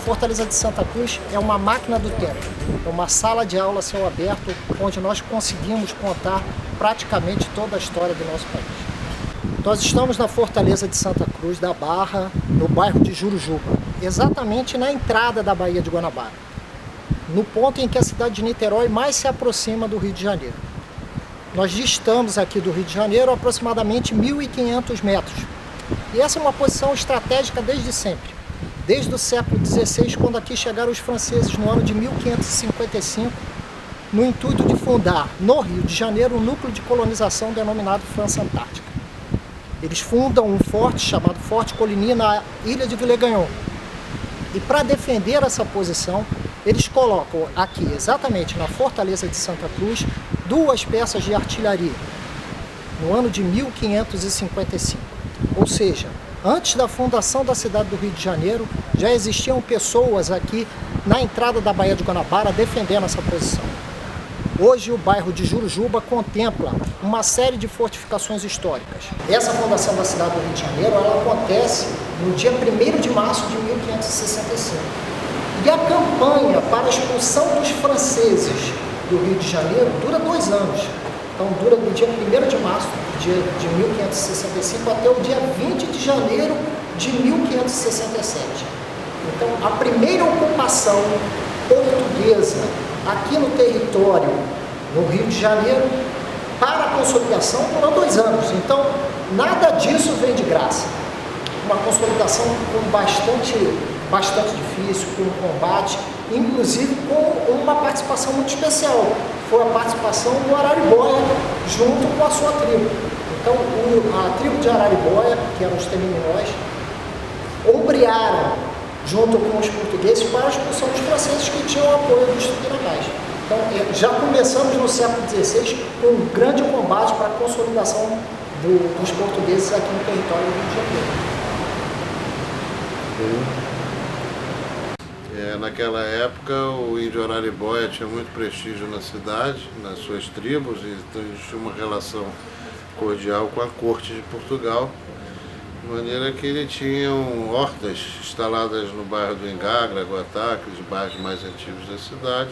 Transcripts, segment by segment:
Fortaleza de Santa Cruz é uma máquina do tempo, é uma sala de aula a céu aberto, onde nós conseguimos contar praticamente toda a história do nosso país. Nós estamos na Fortaleza de Santa Cruz da Barra, no bairro de Jurujuba, exatamente na entrada da Baía de Guanabara, no ponto em que a cidade de Niterói mais se aproxima do Rio de Janeiro. Nós distamos aqui do Rio de Janeiro aproximadamente 1.500 metros. E essa é uma posição estratégica desde sempre. Desde o século XVI, quando aqui chegaram os franceses no ano de 1555, no intuito de fundar no Rio de Janeiro um núcleo de colonização denominado França Antártica. Eles fundam um forte chamado Forte Coligny na ilha de Villers-Gagnon. E para defender essa posição, eles colocam aqui, exatamente na Fortaleza de Santa Cruz, 2 peças de artilharia, no ano de 1555. Ou seja, antes da fundação da cidade do Rio de Janeiro, já existiam pessoas aqui na entrada da Baía de Guanabara defendendo essa posição. Hoje o bairro de Jurujuba contempla uma série de fortificações históricas. Essa fundação da cidade do Rio de Janeiro ela acontece no dia 1º de março de 1565. E a campanha para a expulsão dos franceses do Rio de Janeiro dura 2 anos. Então dura do dia 1º de março de 1565 até o dia 20 de janeiro de 1567. Então a primeira ocupação portuguesa aqui no território, no Rio de Janeiro, para a consolidação durou 2 anos. Então nada disso vem de graça. Uma consolidação com bastante difícil, com um combate, inclusive com uma participação muito especial. Foi a participação do Araribóia junto com a sua tribo. Então a tribo de Araribóia, que eram os temiminóis, ombrearam junto com os portugueses para a expulsão dos franceses que tinham o apoio dos tupinambás. Então já começamos no século XVI com um grande combate para a consolidação dos portugueses aqui no território do Rio de Janeiro. Naquela época o índio Araribóia tinha muito prestígio na cidade, nas suas tribos, e então existia uma relação cordial com a corte de Portugal, de maneira que ele tinha hortas instaladas no bairro do Ingá, Gragoatá, aqueles bairros mais antigos da cidade,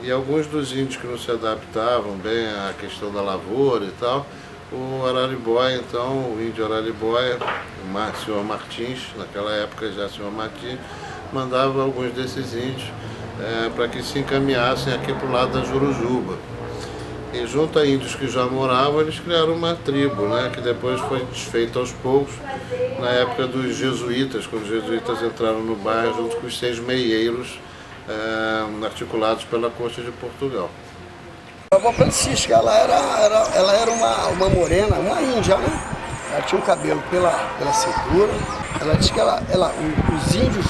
e alguns dos índios que não se adaptavam bem à questão da lavoura e tal, o Araribóia, então, o índio Araribóia, o senhor Martins, naquela época já o senhor Martins, mandava alguns desses índios para que se encaminhassem aqui para o lado da Jurujuba. E junto a índios que já moravam, eles criaram uma tribo, né, que depois foi desfeita aos poucos, na época dos jesuítas, quando os jesuítas entraram no bairro junto com os 6 meieiros articulados pela corte de Portugal. A avó Francisca, ela era uma morena, uma índia, né? Ela tinha um cabelo pela cintura. Ela disse que os índios,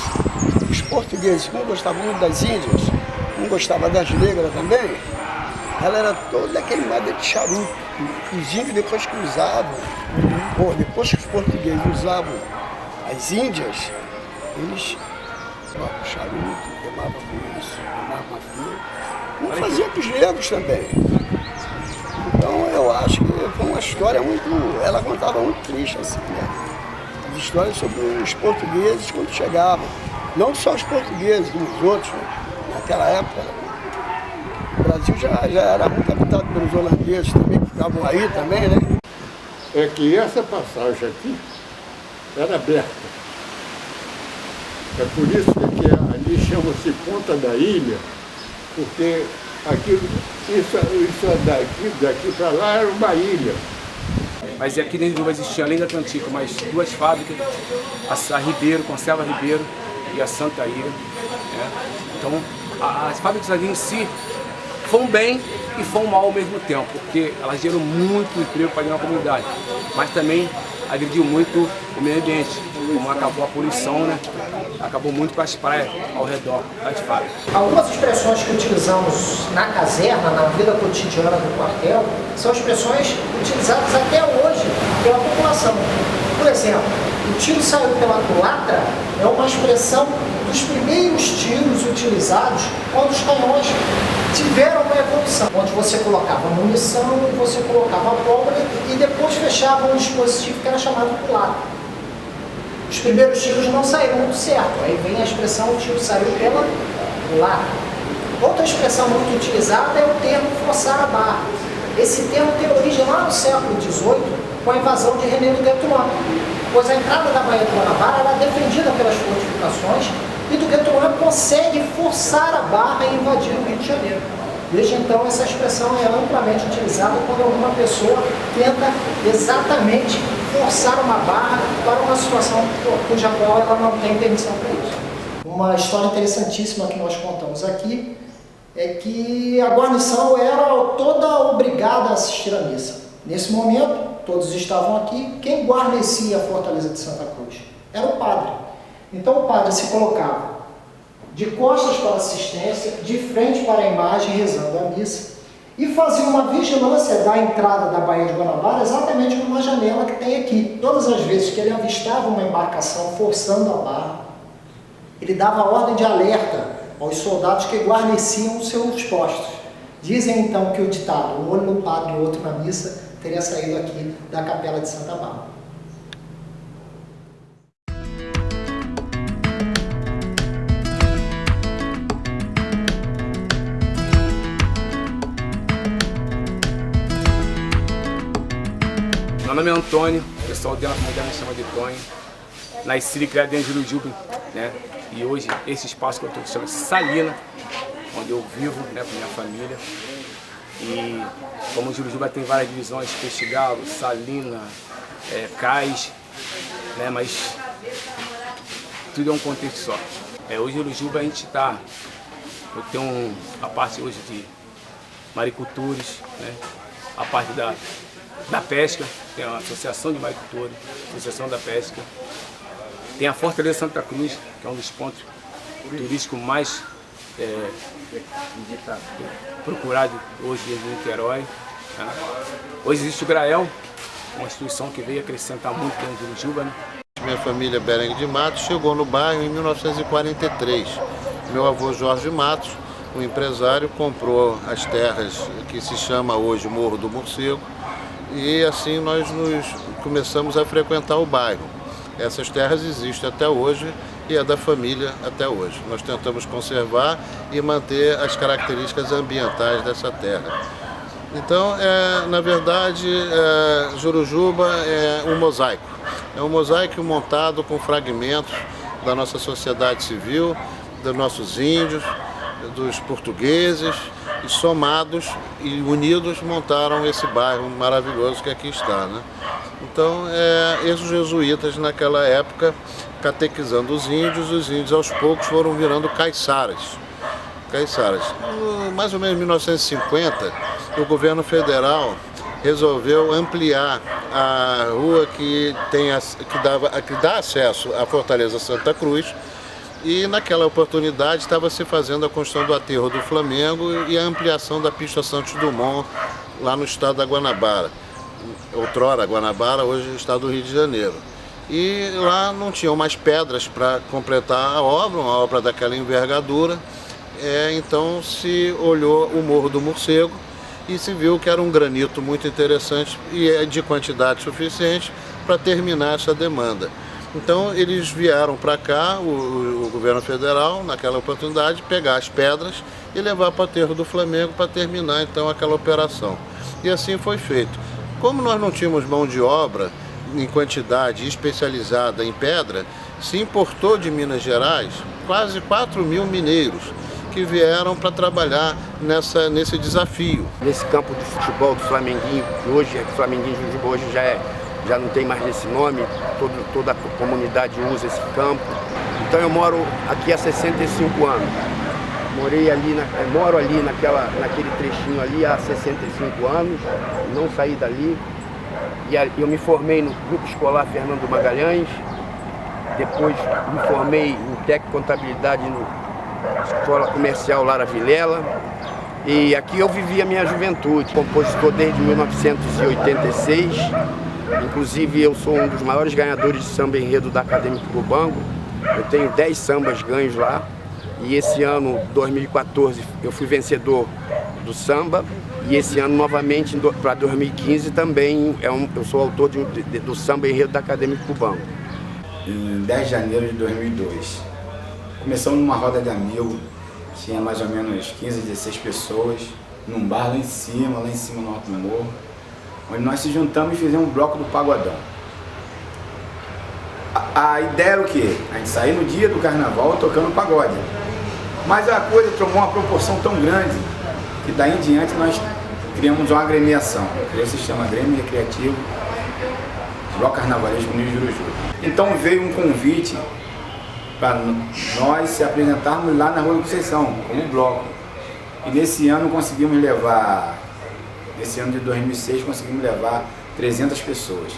os portugueses, não gostavam muito das índias, não gostavam das negras também. Ela era toda aquele modo de charuto. Os índios, depois que usavam, depois que os portugueses usavam as índias, eles queimavam charuto, queimavam com isso, queimavam aquilo. Não fazia com os negros também. Então eu acho que foi uma história muito. Ela contava muito triste, assim, né? As histórias sobre os portugueses quando chegavam. Não só os portugueses, os outros, né? Naquela época. O Brasil já era muito habitado pelos holandeses também, que ficavam aí também, né? É que essa passagem aqui era aberta. É por isso que ali chama-se Ponta da Ilha, porque isso daqui para lá era uma ilha. Mas aqui dentro de Jurujuba existia, além da Atlantica, mais 2 fábricas, a Ribeiro, Conserva Ribeiro e a Santa Ilha. Né? Então, as fábricas ali em si foram bem e foram mal ao mesmo tempo, porque elas geram muito emprego para a comunidade, mas também agrediu muito o meio ambiente, como acabou a poluição, né? Acabou muito com as praias ao redor das fábricas. Algumas expressões que utilizamos na caserna, na vida cotidiana do quartel, são expressões utilizadas até hoje pela população. Por exemplo, o tiro saiu pela culatra é uma expressão dos primeiros tiros utilizados quando os canhões tiveram uma evolução, onde você colocava munição, você colocava pólvora e depois fechava um dispositivo que era chamado culatra. Os primeiros tiros não saíram muito certo, aí vem a expressão o tiro saiu pela culatra. Outra expressão muito utilizada é o termo forçar a barra. Esse termo tem origem lá no século XVIII, com a invasão de René do Guetulan, pois a entrada da Baía de Guanabara era defendida pelas fortificações e do Guetulan consegue forçar a barra e invadir o Rio de Janeiro. Desde então, essa expressão é amplamente utilizada quando alguma pessoa tenta exatamente forçar uma barra para uma situação cuja qual ela não tem permissão para isso. Uma história interessantíssima que nós contamos aqui é que a guarnição era toda obrigada a assistir à missa. Nesse momento, todos estavam aqui, quem guarnecia a Fortaleza de Santa Cruz era o padre. Então o padre se colocava de costas para a assistência, de frente para a imagem, rezando a missa, e fazia uma vigilância da entrada da Baía de Guanabara exatamente numa janela que tem aqui. Todas as vezes que ele avistava uma embarcação forçando a barra, ele dava ordem de alerta aos soldados que guarneciam os seus postos. Dizem então que o ditado, um olho no padre e o outro na missa, teria saído aqui da Capela de Santa Bárbara. Meu nome é Antônio, o pessoal dela me chama de Tonho. Nasci e criado em Jurujuba, né? E hoje esse espaço que eu estou chama Salina, onde eu vivo, né, com minha família. E como Jurujuba tem várias divisões, Peixe Galo, Salina, Cais, né, mas tudo é um contexto só. Hoje em Jurujuba a gente está, eu tenho a parte hoje de maricultores, né, a parte da pesca, tem a Associação de Maricultores, Associação da Pesca. Tem a Fortaleza Santa Cruz, que é um dos pontos turísticos mais procurado hoje em Niterói. Tá? Hoje existe o Grael, uma instituição que veio acrescentar muito dentro de Jurujuba. Né? Minha família Berengue de Matos chegou no bairro em 1943. Meu avô Jorge Matos, um empresário, comprou as terras que se chama hoje Morro do Morcego e assim nós começamos a frequentar o bairro. Essas terras existem até hoje e é da família até hoje. Nós tentamos conservar e manter as características ambientais dessa terra. Então, na verdade, Jurujuba é um mosaico. É um mosaico montado com fragmentos da nossa sociedade civil, dos nossos índios, dos portugueses, e somados e unidos montaram esse bairro maravilhoso que aqui está, né? Então, esses jesuítas naquela época catequizando os índios aos poucos foram virando caiçaras. Mais ou menos em 1950, o governo federal resolveu ampliar a rua que dá acesso à Fortaleza Santa Cruz. E naquela oportunidade estava se fazendo a construção do aterro do Flamengo e a ampliação da pista Santos Dumont lá no estado da Guanabara. Outrora Guanabara, hoje o estado do Rio de Janeiro. E lá não tinham mais pedras para completar a obra, uma obra daquela envergadura. Então se olhou o Morro do Morcego e se viu que era um granito muito interessante e de quantidade suficiente para terminar essa demanda. Então eles vieram para cá, o governo federal, naquela oportunidade, pegar as pedras e levar para o aterro do Flamengo para terminar então aquela operação. E assim foi feito. Como nós não tínhamos mão de obra em quantidade especializada em pedra, se importou de Minas Gerais quase 4.000 mineiros que vieram para trabalhar nesse desafio. Nesse campo de futebol do Flamenguinho, que hoje o Flamenguinho de Jurujuba hoje já não tem mais esse nome, toda a comunidade usa esse campo. Então eu moro aqui há 65 anos. Moro ali naquele trechinho ali há 65 anos, não saí dali. E eu me formei no Grupo Escolar Fernando Magalhães, depois me formei em técnico contabilidade na Escola Comercial Lara Vilela. E aqui eu vivi a minha juventude, compositor desde 1986. Inclusive eu sou um dos maiores ganhadores de samba enredo da Acadêmico Cubango. Eu tenho 10 sambas ganhos lá. E esse ano, 2014, eu fui vencedor do samba. E esse ano, novamente, para 2015, também eu sou autor do samba enredo da Acadêmico Cubango. em 10 de janeiro de 2002. Começamos numa roda de amigos, tinha mais ou menos 15, 16 pessoas, num bar lá em cima no alto do morro, onde nós se juntamos e fizemos um bloco do pagodão. A ideia era o quê? A gente sair no dia do carnaval tocando pagode. Mas a coisa tomou uma proporção tão grande que daí em diante nós criamos uma agremiação, que se chama Grêmio Recreativo Bloco Carnavalesco União Jurujuba. Então veio um convite para nós se apresentarmos lá na Rua da Conceição, como bloco. E nesse ano conseguimos levar, nesse ano de 2006, conseguimos levar 300 pessoas.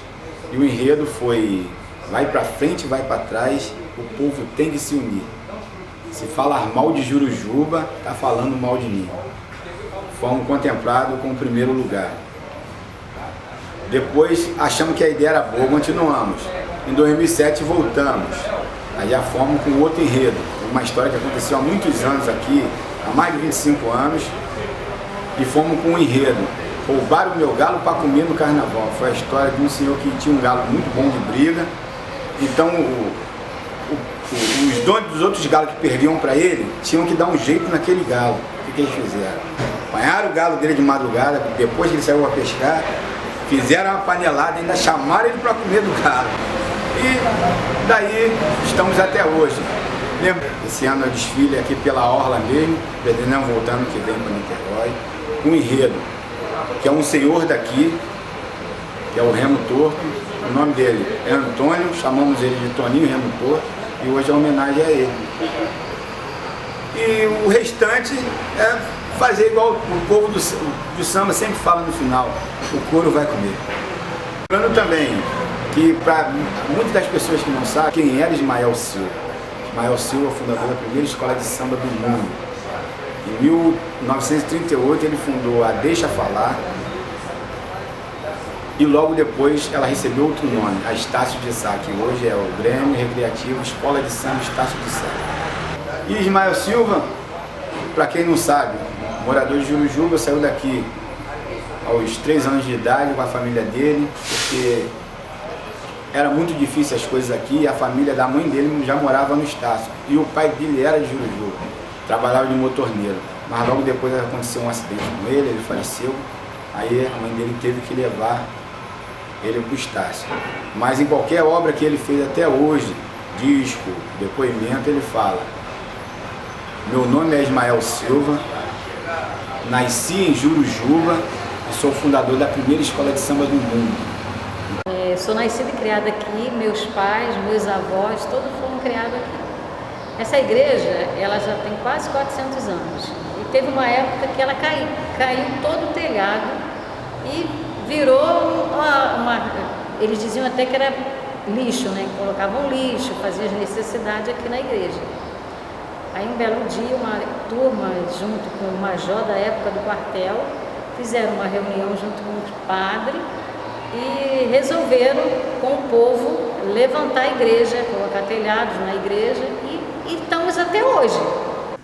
E o enredo foi: vai para frente, vai para trás, o povo tem que se unir. Se falar mal de Jurujuba, está falando mal de mim. Fomos contemplados com o primeiro lugar. Depois achamos que a ideia era boa, continuamos. Em 2007 voltamos. Aí já fomos com outro enredo. Uma história que aconteceu há muitos anos aqui, há mais de 25 anos. E fomos com um enredo: roubaram o meu galo para comer no carnaval. Foi a história de um senhor que tinha um galo muito bom de briga. Então os donos dos outros galos que perdiam para ele tinham que dar um jeito naquele galo. O que eles fizeram? Apanharam o galo dele de madrugada, depois que ele saiu a pescar, fizeram uma panelada, ainda chamaram ele para comer do galo. E daí estamos até hoje. Lembra? Esse ano o desfile aqui pela Orla mesmo, pretendemos voltando que vem para Niterói, um enredo, que é um senhor daqui, que é o Remo Torto. O nome dele é Antônio, chamamos ele de Toninho Remo Torto, e hoje é homenagem a ele. E o restante é fazer igual o povo do samba sempre fala no final: o couro vai comer. Lembrando também que, para muitas das pessoas que não sabem, quem era Ismael Silva? Ismael Silva, fundador da primeira escola de samba do mundo. Em 1938 ele fundou a Deixa Falar, e logo depois ela recebeu outro nome, a Estácio de Sá, que hoje é o Grêmio Recreativo Escola de Samba Estácio de Sá. E Ismael Silva, para quem não sabe, morador de Jurujuba, saiu daqui aos 3 anos de idade com a família dele, porque era muito difícil as coisas aqui, e a família da mãe dele já morava no Estácio. E o pai dele era de Jurujuba, trabalhava de motorneiro. Mas logo depois aconteceu um acidente com ele faleceu, aí a mãe dele teve que levar ele para o Estácio. Mas em qualquer obra que ele fez até hoje, disco, depoimento, ele fala: meu nome é Ismael Silva, nasci em Jurujuba e sou fundador da primeira escola de samba do mundo. Sou nascida e criada aqui, meus pais, meus avós, todos foram criados aqui. Essa igreja, ela já tem quase 400 anos. E teve uma época que ela caiu todo o telhado e virou eles diziam até que era lixo, né? Colocavam lixo, faziam as necessidades aqui na igreja. Aí um belo dia, uma turma, junto com o major da época do quartel, fizeram uma reunião junto com o padre e resolveram, com o povo, levantar a igreja, colocar telhados na igreja, e estamos até hoje.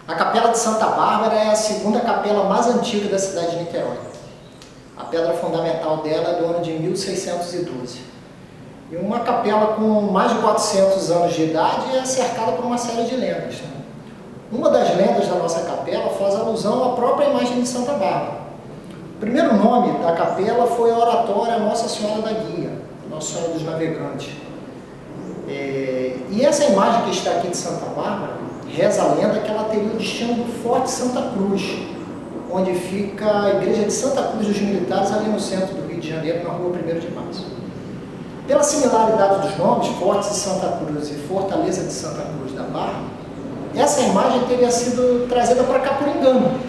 A Capela de Santa Bárbara é a segunda capela mais antiga da cidade de Niterói. A pedra fundamental dela é do ano de 1612. E uma capela com mais de 400 anos de idade é cercada por uma série de lendas. Uma das lendas da nossa capela faz alusão à própria imagem de Santa Bárbara. O primeiro nome da capela foi a oratória Nossa Senhora da Guia, Nossa Senhora dos Navegantes. E essa imagem que está aqui de Santa Bárbara, reza a lenda que ela teria o destino do Forte Santa Cruz, onde fica a igreja de Santa Cruz dos Militares, ali no centro do Rio de Janeiro, na rua 1º de Março. Pela similaridade dos nomes, Forte de Santa Cruz e Fortaleza de Santa Cruz da Barra, essa imagem teria sido trazida para cá por engano.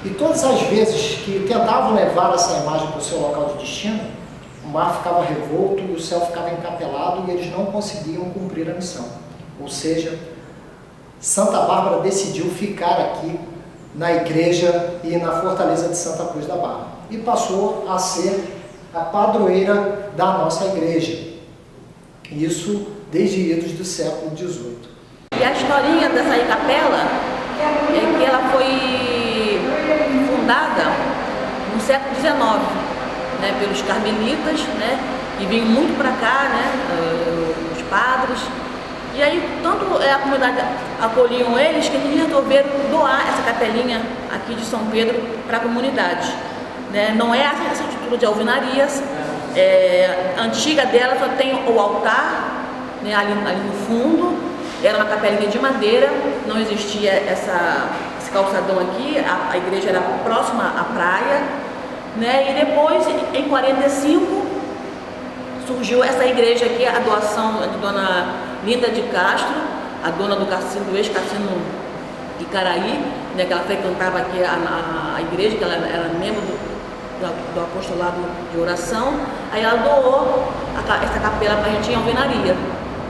E todas as vezes que tentavam levar essa imagem para o seu local de destino, o mar ficava revolto e o céu ficava encapelado e eles não conseguiam cumprir a missão. Ou seja, Santa Bárbara decidiu ficar aqui na igreja e na fortaleza de Santa Cruz da Barra. E passou a ser a padroeira da nossa igreja. Isso desde idos do século XVIII. E a historinha dessa capela é que ela foi fundada no século XIX, né, pelos carmelitas, né, que vinham muito para cá, né, os padres. E aí, tanto a comunidade acolhiam eles, que eles resolveram doar essa capelinha aqui de São Pedro para a comunidade. Né? Não é essa estrutura de alvenarias, a antiga dela só tem o altar, né, ali no fundo, era uma capelinha de madeira, não existia esse calçadão aqui, a igreja era próxima à praia, né? E depois, em 45, surgiu essa igreja aqui, a doação de Dona Linda de Castro, a dona do ex-cassino de Caraí, né, que ela frequentava aqui a igreja, que ela era membro do apostolado de oração. Aí ela doou essa capela para a gente em alvenaria.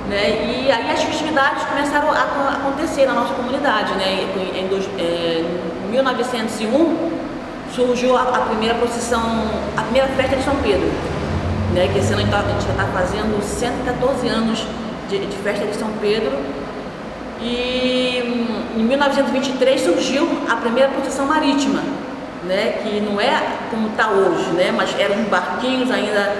Né? E aí as festividades começaram a acontecer na nossa comunidade. Né? Em 1901 surgiu a primeira procissão, a primeira festa de São Pedro. Né? Que esse ano a gente já está fazendo 114 anos de festa de São Pedro. E em 1923 surgiu a primeira procissão marítima, né? Que não é como está hoje, né? Mas eram barquinhos ainda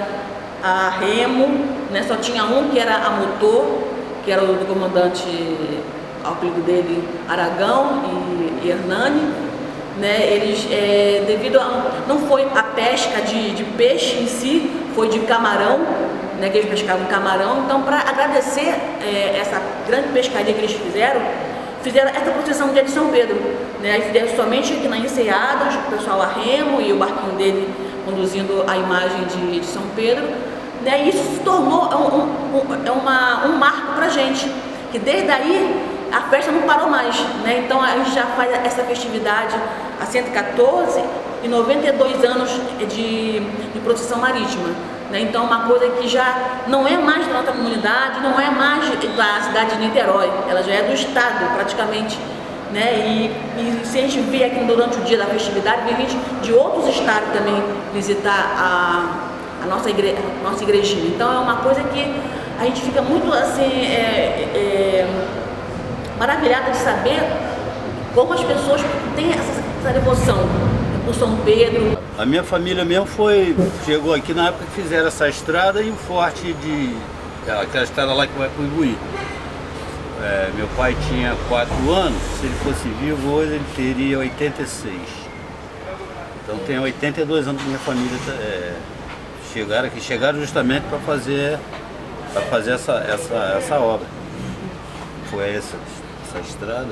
a remo, né? Só tinha um que era a motor, que era o do comandante, o apelido dele, Aragão e Hernani. Né? Eles, devido a, não foi a pesca de peixe em si, foi de camarão, né? Que eles pescavam camarão. Então, para agradecer essa grande pescaria que eles fizeram essa procissão no dia de São Pedro. Né? Fizeram somente aqui na Enseada, o pessoal a remo e o barquinho dele conduzindo a imagem de São Pedro. Né? E isso se tornou um marco para a gente, que desde aí a festa não parou mais. Né? Então a gente já faz essa festividade há 114 e 92 anos de procissão marítima. Né? Então uma coisa que já não é mais da nossa comunidade, não é mais da cidade de Niterói, ela já é do estado praticamente. Né? E se a gente vê aqui durante o dia da festividade, vem gente de outros estados também visitar a nossa igrejinha. Então é uma coisa que a gente fica muito assim, maravilhada de saber como as pessoas têm essa devoção por São Pedro. A minha família mesmo chegou aqui na época que fizeram essa estrada e o forte aquela estrada lá que vai para o Ibuí. Meu pai tinha 4 anos, se ele fosse vivo hoje ele teria 86. Então tem 82 anos que minha família chegaram justamente para fazer essa obra. Foi essa estrada.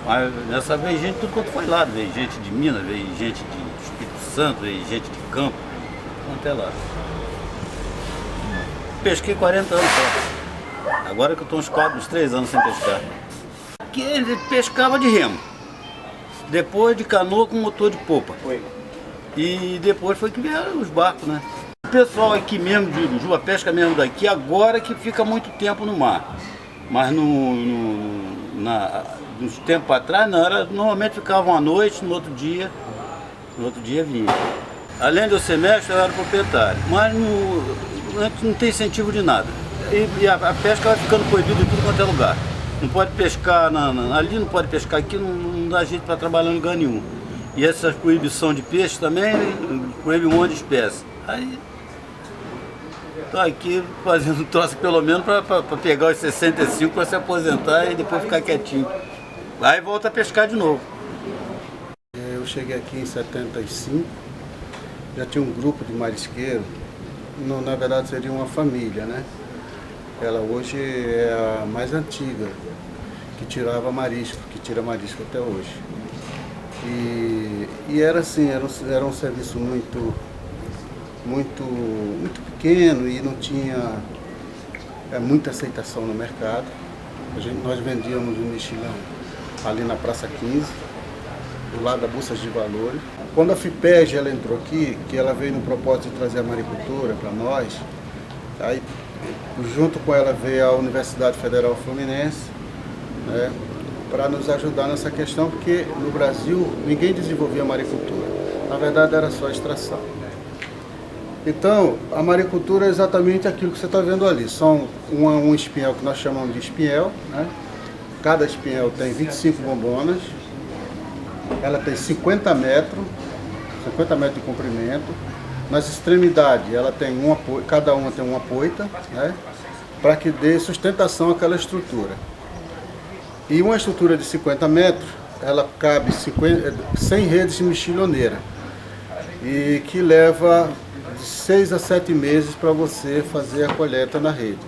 Mas nessa vez gente tudo quanto foi lá, veio gente de Minas, veio gente de Espírito Santo, veio gente de Campo, até lá. Pesquei 40 anos só. Agora que eu estou uns 3 anos sem pescar. Que ele pescava de remo. Depois de canoa com motor de popa. E depois foi que vieram os barcos, né? O pessoal aqui mesmo, a pesca mesmo daqui, agora que fica muito tempo no mar. Mas uns tempos atrás, normalmente ficavam à noite, no outro dia vinha. Além de eu ser mestre, eu era proprietário, mas não tem incentivo de nada. E a pesca vai ficando proibida em tudo quanto é lugar. Não pode pescar ali, não pode pescar aqui, não dá jeito para trabalhar em lugar nenhum. E essa proibição de peixe também proíbe um monte de espécies. Aí estou aqui fazendo troço pelo menos para pegar os 65 para se aposentar e depois ficar quietinho. Aí volta a pescar de novo. Eu cheguei aqui em 75, já tinha um grupo de marisqueiros, na verdade seria uma família, né? Ela hoje é a mais antiga, que tirava marisco, que tira marisco até hoje. E era assim, era um serviço muito pequeno e não tinha muita aceitação no mercado. Nós vendíamos o mexilhão ali na Praça 15, do lado da Bolsa de Valores. Quando a FIPEG ela entrou aqui, que ela veio no propósito de trazer a maricultura para nós, aí junto com ela veio a Universidade Federal Fluminense, né, para nos ajudar nessa questão, porque no Brasil ninguém desenvolvia maricultura. Na verdade era só extração. Então, a maricultura é exatamente aquilo que você está vendo ali. São um espinhel que nós chamamos de espinhel, né? Cada espinhel tem 25 bombonas. Ela tem 50 metros de comprimento. Nas extremidades, ela tem cada uma tem uma poita, né? para que dê sustentação àquela estrutura. E uma estrutura de 50 metros, ela cabe 100 redes de mexilhoneira, e que leva de 6 a 7 meses para você fazer a colheita na rede.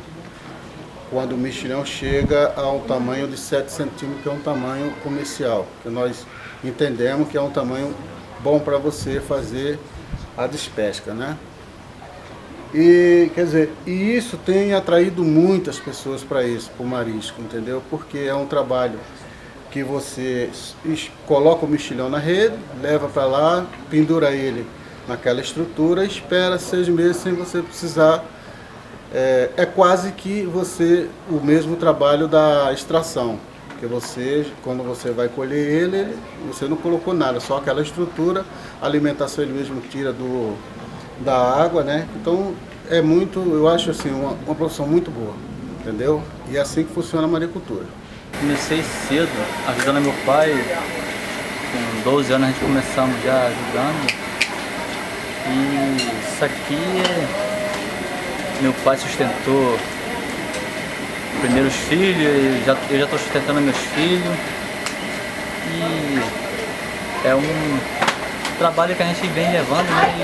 Quando o mexilhão chega a um tamanho de 7 centímetros, que é um tamanho comercial, que nós entendemos que é um tamanho bom para você fazer a despesca, né? E, quer dizer, e isso tem atraído muitas pessoas para isso, para o marisco, entendeu? Porque é um trabalho que você coloca o mexilhão na rede, leva para lá, pendura ele naquela estrutura, espera 6 meses sem você precisar. É quase que o mesmo trabalho da extração, porque você, quando você vai colher ele, você não colocou nada, só aquela estrutura, a alimentação ele mesmo tira da água, né? Então é muito, eu acho assim, uma profissão muito boa, entendeu? E é assim que funciona a maricultura. Comecei cedo, ajudando meu pai, com 12 anos a gente começamos já ajudando, e isso aqui meu pai sustentou primeiro os filhos, eu já estou sustentando meus filhos, e é um trabalho que a gente vem levando, né?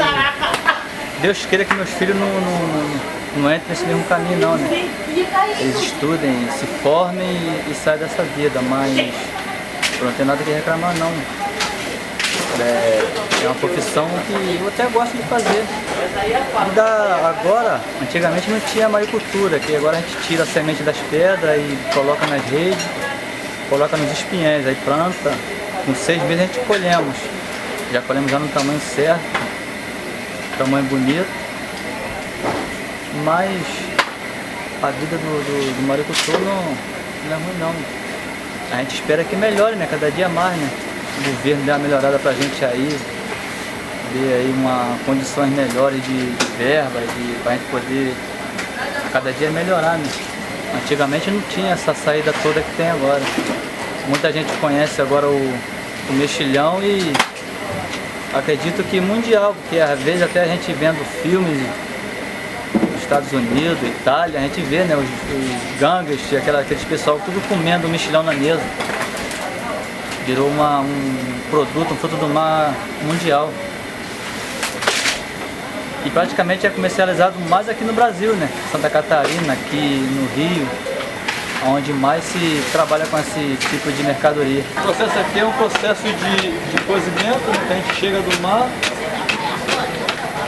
E Deus queira que meus filhos não entrem nesse mesmo caminho não, né? Eles estudem, se formem e saiam dessa vida, mas eu não tenho nada que reclamar não. É uma profissão que eu até gosto de fazer. Agora, antigamente não tinha maricultura, que agora a gente tira a semente das pedras e coloca nas redes, coloca nos espinhéis, aí planta, com 6 meses a gente colhemos. Já colhemos já no tamanho certo, tamanho bonito, mas a vida do maricultor não é ruim não. A gente espera que melhore, né? Cada dia mais, né? O governo dê uma melhorada pra gente aí, dê aí condições melhores de verba, pra gente poder cada dia melhorar, né? Antigamente não tinha essa saída toda que tem agora. Muita gente conhece agora o mexilhão e acredito que mundial, porque às vezes até a gente vendo filmes dos Estados Unidos, Itália, a gente vê, né, os gangues, aqueles pessoal tudo comendo mexilhão na mesa. Virou um produto, um fruto do mar mundial. E praticamente é comercializado mais aqui no Brasil, né? Santa Catarina, aqui no Rio, onde mais se trabalha com esse tipo de mercadoria. O processo aqui é um processo de cozimento, né? Que a gente chega do mar,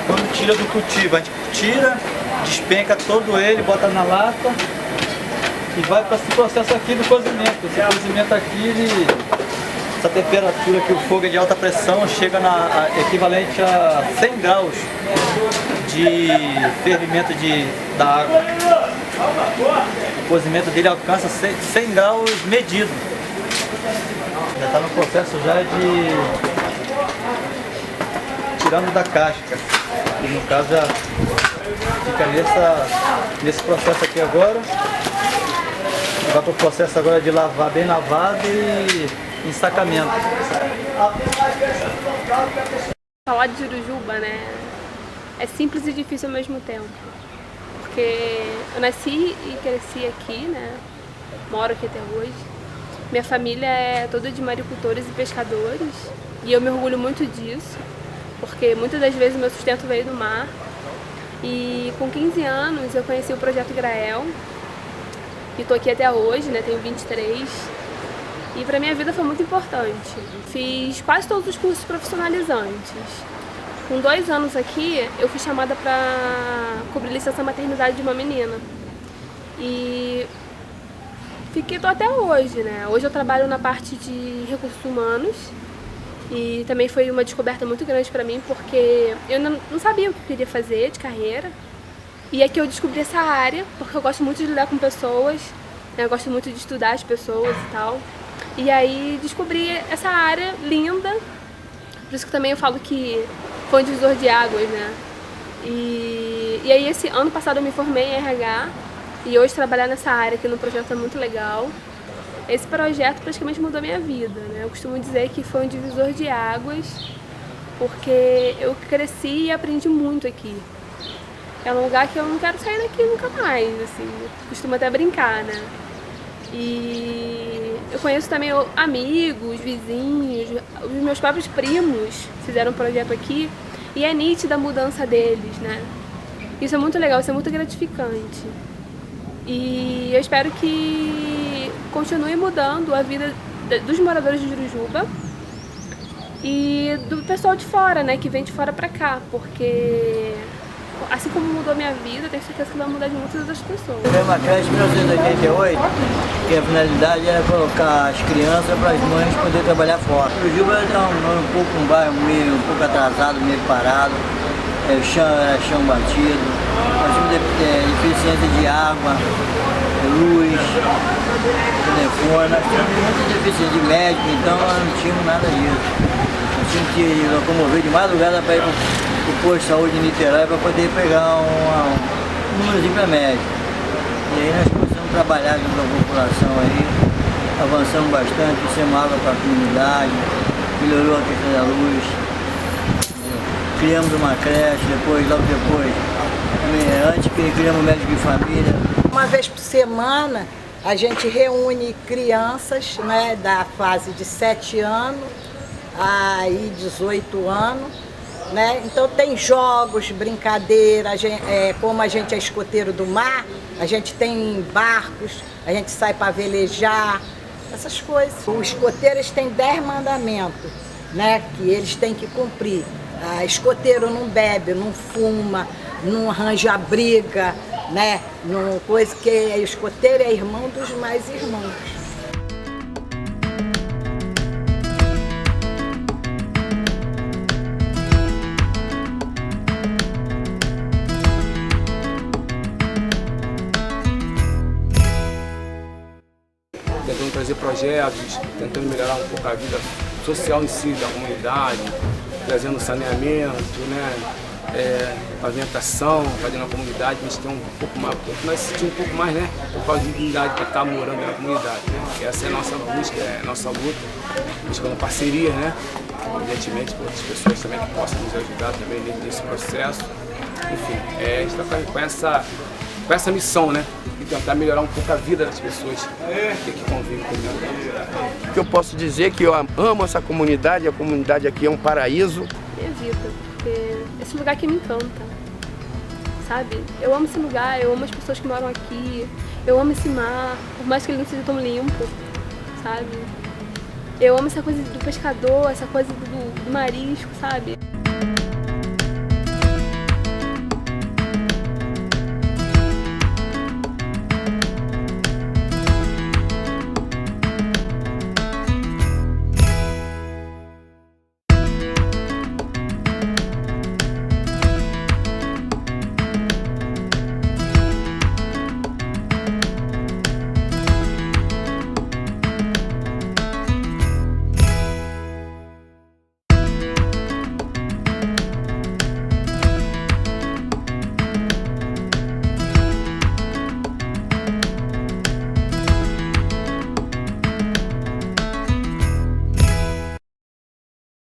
quando tira do cultivo, a gente tira, despenca todo ele, bota na lata e vai para esse processo aqui do cozimento. Esse cozimento aqui, essa temperatura que o fogo é de alta pressão, chega equivalente a 100 graus de fervimento da água. O cozimento dele alcança 100 graus medido. Já está no processo já de tirando da casca. E no caso já fica nesse processo aqui agora. Vai para o processo agora de lavar, bem lavado e ensacamento. Falar de Jurujuba, né, é simples e difícil ao mesmo tempo. Porque eu nasci e cresci aqui, né, moro aqui até hoje. Minha família é toda de maricultores e pescadores e eu me orgulho muito disso, porque muitas das vezes o meu sustento veio do mar. E com 15 anos eu conheci o Projeto Grael e estou aqui até hoje, né, tenho 23. E para minha vida foi muito importante. Fiz quase todos os cursos profissionalizantes. Com 2 anos aqui, eu fui chamada para cobrir licença maternidade de uma menina. E tô até hoje, né? Hoje eu trabalho na parte de recursos humanos. E também foi uma descoberta muito grande para mim, porque eu não sabia o que eu queria fazer de carreira. E aqui eu descobri essa área, porque eu gosto muito de lidar com pessoas, né? Eu gosto muito de estudar as pessoas e tal. E aí descobri essa área linda, por isso que também eu falo que foi um divisor de águas, né? E aí esse ano passado eu me formei em RH e hoje trabalhar nessa área aqui no projeto é muito legal. Esse projeto praticamente mudou a minha vida, né? Eu costumo dizer que foi um divisor de águas, porque eu cresci e aprendi muito aqui. é um lugar que eu não quero sair daqui nunca mais, assim. Eu costumo até brincar, né? E eu conheço também amigos, vizinhos, os meus próprios primos fizeram um projeto aqui e é nítida a mudança deles, né? Isso é muito legal, isso é muito gratificante. E eu espero que continue mudando a vida dos moradores de Jurujuba e do pessoal de fora, né, que vem de fora pra cá, porque assim como mudou a minha vida, tenho certeza que vai mudar de muitas outras pessoas. Foi uma creche em 1988, que a finalidade era colocar as crianças para as mães poderem trabalhar fora. Jurujuba é um pouco um bairro meio um pouco atrasado, meio parado, o chão era chão batido, nós tínhamos deficiência de água, luz, telefone, nós tínhamos muita deficiência de médico, então nós não tínhamos nada disso. Nós tínhamos que locomover de madrugada para ir para o posto de saúde de Niterói para poder pegar um númerozinho para médico. E aí nós começamos a trabalhar junto com a população aí, avançamos bastante, fizemos água para a comunidade, melhorou a questão da luz, criamos uma creche, logo depois, antes criamos um médico de família. Uma vez por semana a gente reúne crianças, né, da fase de 7 anos a 18 anos. Né? Então tem jogos, brincadeira, como a gente é escoteiro do mar, a gente tem barcos, a gente sai para velejar, essas coisas. Os escoteiros têm 10 mandamentos, né, que eles têm que cumprir. Escoteiro não bebe, não fuma, não arranja briga, né? Não, coisa que escoteiro é irmão dos mais irmãos. Tentando trazer projetos, tentando melhorar um pouco a vida social em si da comunidade, trazendo saneamento, né? Pavimentação, fazendo a comunidade, a gente tem um pouco mais, nós sentimos um pouco mais, né? Por causa de dignidade para estar morando na comunidade, né? Essa é a nossa busca, é a nossa luta, buscando parcerias, né? Evidentemente, com outras pessoas também que possam nos ajudar também dentro desse processo. Enfim, a gente está com essa missão, né? De tentar melhorar um pouco a vida das pessoas que convivem comigo. O que eu posso dizer é que eu amo essa comunidade, a comunidade aqui é um paraíso. Evita, porque esse lugar aqui me encanta, sabe? Eu amo esse lugar, eu amo as pessoas que moram aqui, eu amo esse mar, por mais que ele não seja tão limpo, sabe? Eu amo essa coisa do pescador, essa coisa do marisco, sabe?